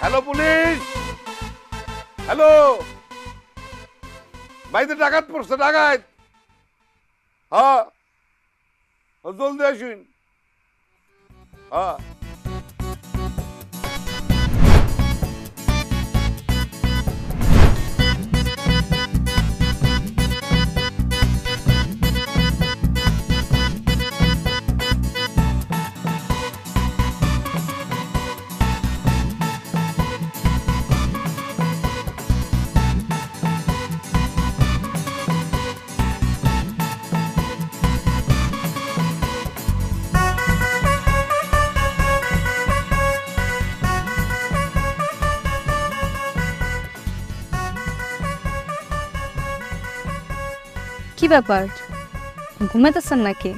Hello police, hello, বাইরে ডাকাত পড়ছে, ডাকাত। হ্যাঁ, জলদি আসুন। হ্যাঁ, কি ব্যাপার, ঘুমাইতেছেন নাকি?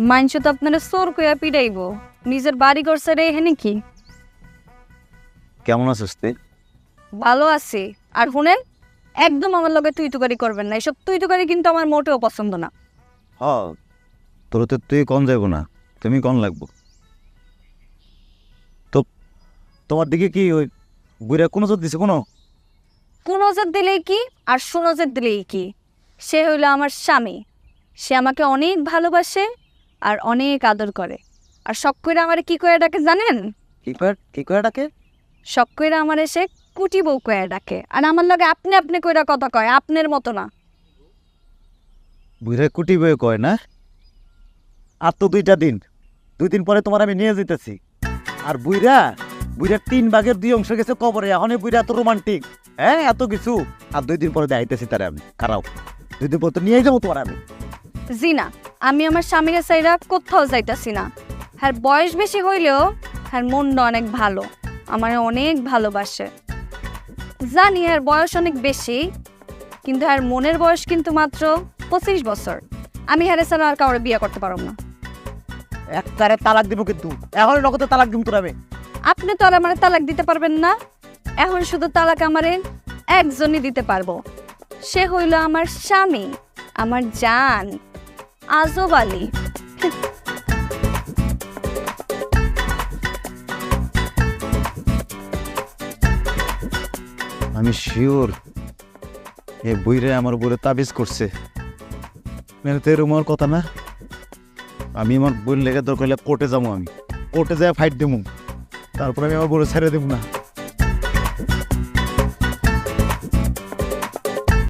মাইনস তো আপনারা চোর কইয়া পিড়াইব, নিজের বাড়ি করছে রে, এখানে কি? কেমন আছিস তুই? ভালো আছি। আর শুনেন, একদম আমার লগে তুই তুকারি করবেন না। এসব তুই তুকারি কিন্তু আমার মোটেও পছন্দ না। তোর তো তুই কন যাইব না, তুমি কন লাগবো। তো তোমার দিকে কি ওই বুড়া কোনো জোর দিছে? কোনো নজর দিলেই কি আর সুনজর দিলেই কি, সে হইল আমার স্বামী। সে আমাকে অনেক ভালোবাসে আর অনেক আদর করে। আর শখ কইরা আমার কি কয়ে ডাকে জানেন? কি করে ডাকে? শখ কইরা আমার এসে কুটি বউ কয়ে ডাকে। আর আমার লগে আপনি আপনি কইরা কথা কয়, আপনার মতো না। বুড়া কুটি বয়ে কয় না? আর তো 2 দিন পরে তোমার আমি নিয়ে যেতেছি। আর বুড়ার 3 ভাগের 2 অংশ গেছে কবরে। এখন বুড়া এত রোমান্টিক, হ্যাঁ, এত কিছু। আর 2 দিন পরে দেখাইতেছি তারে আমি। খারাপ 2 দিন পর তো নিয়ে যাবো তোমার আমি। জি না, আমি আমার স্বামীর সাইরা কোথাও যাইতাছি না। হ্যাঁ, বয়স বেশি হইলেও হ্যাঁ মনটা অনেক ভালো, আমার অনেক ভালোবাসে। জানি আর বয়স অনেক বেশি, কিন্তু আর মনের বয়স কিন্তু মাত্র 25 বছর। আমি হ্যারে ছাড়া আর কাউরে বিয়ে করতে পারব না। একবারে তালাক দিব, কিন্তু এখন নগদে তালাক দিব তোর আমি। আপনি তো আর আমার তালাক দিতে পারবেন না। এখন শুধু তালাক আমারে একজনই দিতে পারবো, সে হইল আমার স্বামী, আমার জান, আজব আলী। আমি শিওর এ বইরে আমার বইরে তাবিজ করছে। এরকম কথা না। আমি আমার বইয়ের লেগে দরকার হলে কোর্টে যাবো। আমি কোর্টে যাই ফাইট দেবো, তারপরে আমি আমার বইরে ছেড়ে দেবো না।